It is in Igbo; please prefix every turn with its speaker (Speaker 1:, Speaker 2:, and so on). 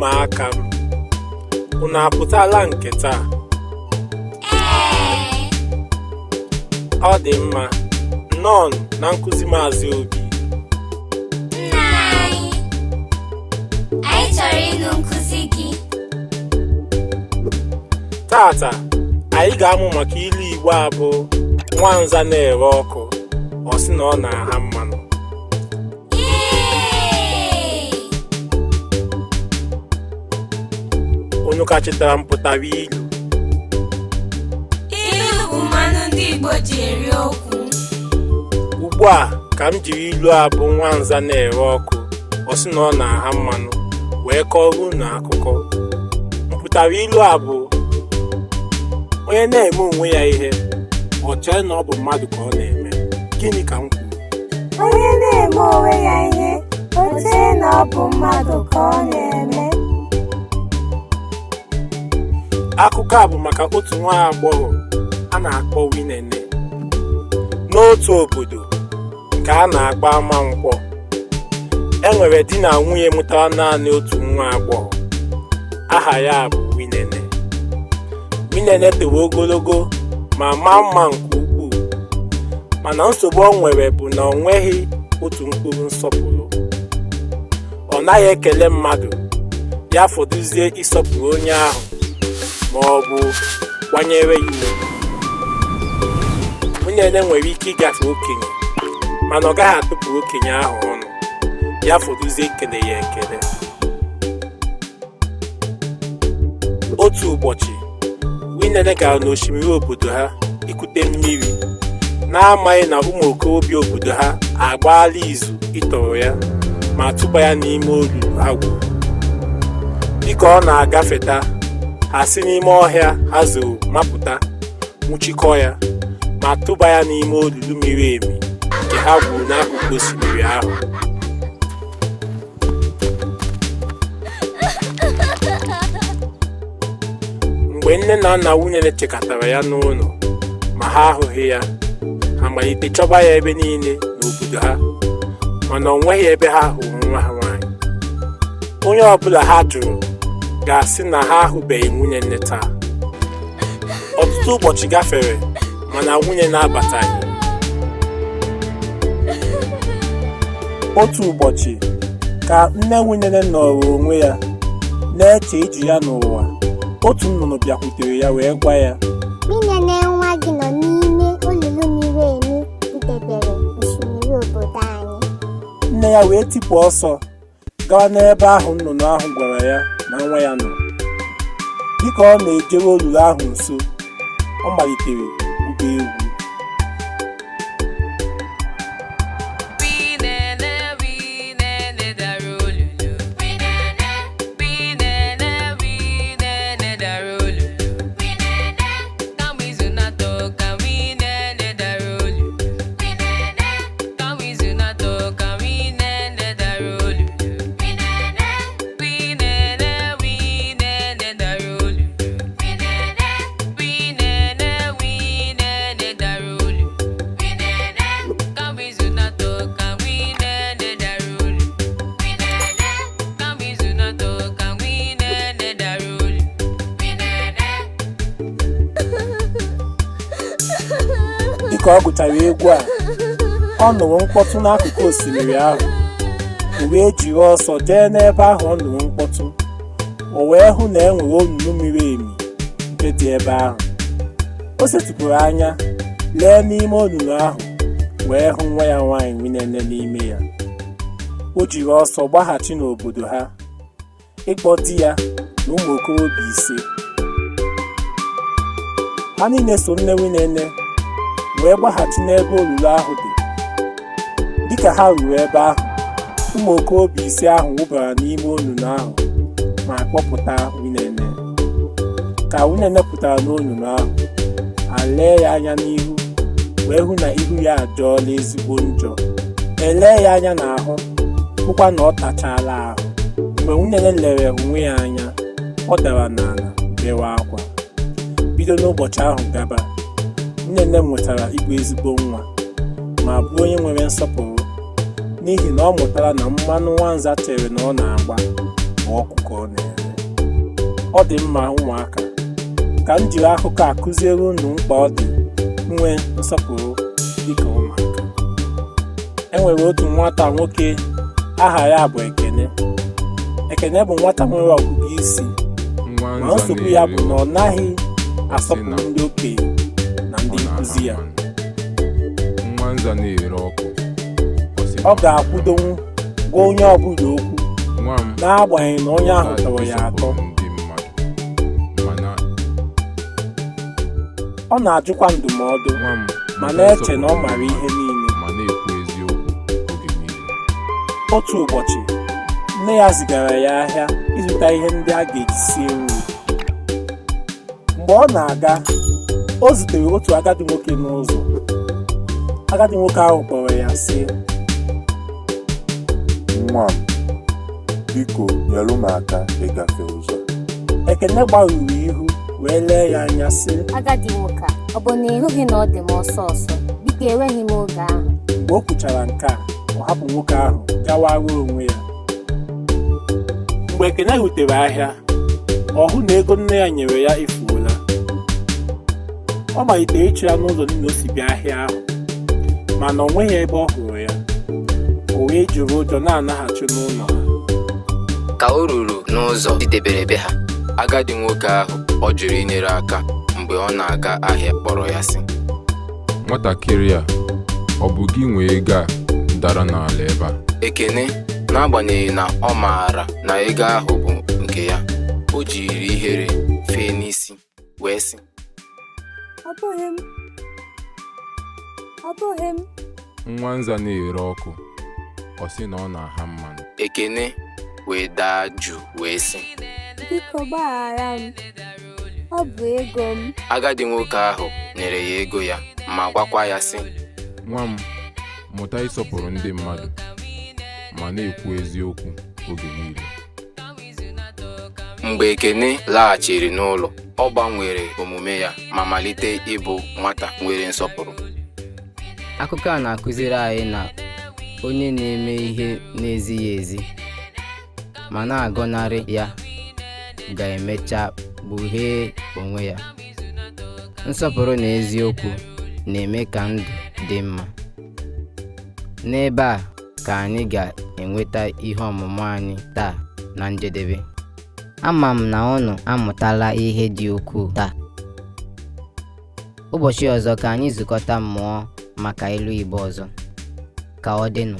Speaker 1: ụmụaka m, unu apụtala nke taa? Ọ dị mma, nnọọ na nkụzi Maazị Obi.
Speaker 2: Nna anyị chọrọ ịnụ nkụzi gị.
Speaker 1: Tata anyị ga-amụ maka ilu Igbo abụ Nwa Nza na-ere ọkụ, ọ sị na ọ na-aha mmanụ. Unu ka chetara mpụtara ilu?
Speaker 2: Ilu bụ mmanụ ndị Igbo ji eri okwu.
Speaker 1: Ugbu a ka m jiri ilu abụ Nwa Nza na-ere ọkụ, ọ sị na ọ na-aha mmanụ wee kọọrọ unu akụkọ. Mpụtara ilu a bụ: onye na-eme onwe ya ihe, ọ chere na ọ bụ mmadụ ka ọ na-eme. Gịnị ka m kwuru?
Speaker 3: Onye na-eme onwe ya ihe, ọ chere na ọ bụ mmadụ ka ọ na-eme.
Speaker 1: Akụkọ a bụ maka otu nwa agbọghọ a na-akpọ Nwinene n'otu obodo nke a na-agba ama nkwọ. E nwere di na nwunye mụtara naanị otu nwa agbọghọ, aha ya bụ Nwinene. Nwinene toro ogologo ma maa mma nke ukwuu, mana nsogbu ọ nwere bụ na ọ nweghị otu mkpụrụ nsọpụrụ. Ọ naghị ekele mmadụ, ya fọdụzie ịsọpụrụ onye ahụ ma ọ bụ kwanyere ya ugwu. Nwinene nwere ike ịgafe okenye, mana ọ gaghị atụpụ okenye ahụ ọnụ, ya fọdụzie ikele ya ekele. Otu ụbọchị, Nwinene gara n'osimiri obodo ha ikute mmiri, na-amaghị na ụmụ okorobịa obodo ha agbaala izu ịtọrọ ya ma tụba ya n'ime olulu ha gwuru. Dịka ọ na-agafeta, ha si n'ime ọhịa ha zoro mapụta, nwụchikọọ ya ma tụba ya n'ime olulu miri emi nke ha gwuru n'akụkụ osimiri ahụ. Mgbe nne na nna Nwinene chekatara ya n'ụlọ ma ha ahụghị ya, ha malite chọba ya ebe niile n'obodo ha, mana ọ nweghị ebe ha hụrụ nwa ha nwaanyị. Onye ọbụla ha jụrụ ga-asị na ha ahụbeghị Nwinene taa. Ọtụtụ ụbọchị gafere mana Nwinene abataghị. Otu ụbọchị ka nne Nwinene nọrọ onwe ya na-eche iji ya n'ụwa, otu nnụnụ bịakwutere ya wee gwa ya:
Speaker 3: Nwinene nwa gị nọ n'ime olulu miri emi idebere osimiri obodo anyị.
Speaker 1: Nne ya wee tipụ ọsọ gawa n'ebe ahụ nnụnụ ahụ gwara ya na nwa ya nọ. Dịka ọ na-ejere olulu ahụ nso, ọ malitere ụgbọ egwu. Dịka ọ gụchara egwu a, ọ nụrụ mkpọtụ n'akụkụ osimiri ahụ. O wee jiri ọsọ jee n'ebe ahụ ọ nụrụ mkpọtụ. O wee hụ na e nwere olulu miri emi nke dị ebe ahụ. O setịpụrụ anya lee n'ime olulu ahụ wee hụ nwa ya nwaanyị Nwinene n'ime ya. O jiri ọsọ gbaghachi n'obodo ha ịkpọ di ya na ụmụ okorobịa 5. Ha niile so nne Nwinene wee gbaghachi n'ebe olulu ahụ dị. Dịka ha ruru ebe ahụ, ụmụ okorobịa 5 ahụ wụbara n'ime olulu ahụ ma kpọpụta Nwinene. Ka Nwinene pụtara n'olulu ahụ, ha lee ya anya n'ihu wee hụ na ihu ya ajọọla ezigbo njọ. Elee ya anya n'ahụ, hụkwa na ọ tachala ahụ. Mgbe Nwinene lere onwe ya anya, ọ dara n'ala bewe akwa. Bido n'ụbọchị ahụ gaba, Nwinene mụtara ịbụ ezigbo nwa ma bụrụ onye nwere nsọpụrụ, n'ihi na ọ mụtara na mmanụ Nwa Nza tere na ọ na-agba, o ọkụ ka ọ na-ere. Ọ dị mma ụmụaka ka m jiri akụkọ a kụziere unu mkpa ọ dị inwe nsọpụrụ dịka ụmụaka. E nwere otu nwata nwoke aha ya bụ Ekene. Ekene bụ nwata nwere ọgụgụ isi, ma nsogbu ya bụ na ọ naghị asọpụrụ ndị okenye na ndị nkụzi ya.
Speaker 4: Nwa Nza na-ere ọkụ.
Speaker 1: Ọ ga-akwụdonwu gwa onye ọbụla okwu n'agbanyeghị na onye ahụ tọrọ ya atọ. Ọ na-ajụkwa ndụmọdụ ma na-eche na ọ maara ihe niile. Otu ụbọchị, nne ya zigara ya ahịa ịzụta ihe ndị a ga-eji sie nri. Mgbe ọ na-aga, o zutere otu agadi nwoke n'ụzọ. Agadi nwoke ahụ kpọrọ ya sị,
Speaker 5: "Nwa m, biko nyere m aka ịgafe ụzọ."
Speaker 1: Ekene gbarụrụ ihu wee lee ya anya sị,
Speaker 3: "Agadi nwoke, ọ bụ na ịhụghị na ọ dị m ọsọ ọsọ? Biko enweghị m oge ahụ."
Speaker 1: Mgbe o kwuchara nke a, ọ hapụ nwoke ahụ gawara onwe ya. Mgbe Ekene rutere ahịa, ọ hụ na ego nne ya nyere ya efuola. Ọ malitere ịchụ ya n'ụzọ niile o si bịa ahịa ahụ, mana ọ nweghị ebe ọ hụrụ ya. O wee jụrụ ụjọ na-anaghachi n'ụlọ ha.
Speaker 6: Ka o ruru n'ụzọ dịdebere ebe ha, agadi nwoke ahụ ọ jụrụ inyere aka mgbe ọ na-aga ahịa kpọrọ ya sị,
Speaker 4: "Nwatakịrị a, ọ bụ gị nwe ego a dara n'ala ebe a?"
Speaker 6: Ekene, n'agbanyeghị na ọ maara na ego ahụ bụ nke ya, o jiri ihere fee n'isi wee sị,
Speaker 3: "Ọ bụghị m."
Speaker 4: Nwa Nza na-ere ọkụ ọ sị na ọ na-aha mmanụ.
Speaker 6: Ekene wee daa jụụ wee sị,
Speaker 3: "Biko gbaghara m, ọ bụ ego m."
Speaker 6: Agadi nwoke ahụ nyere ya ego ya ma gwakwa ya sị,
Speaker 4: "Nwa m, mụta ịsọpụrụ ndị mmadụ ma na-ekwu eziokwu oge niile."
Speaker 6: Mgbe Ekene laghachiri n'ụlọ, ọ gbanwere omume ya ma malite ịbụ nwata nwere nsọpụrụ.
Speaker 7: Akụkọ a na-akụziri anyị na onye na-eme ihe na-ezighị ezi ma na-agọnarị ya ga-emecha kpughee onwe ya. Nsọpụrụ na eziokwu na-eme ka ndụ dị mma. N'ebe a ka anyị ga-enweta ihe ọmụmụ anyị taa na njedebe. Ama m na unu amụtala ihe dị ukwuu taa. Ụbọchị ọzọ ka anyị zukọta mmụọ maka ilu Igbo ọzọ. Ka ọ dịnụ.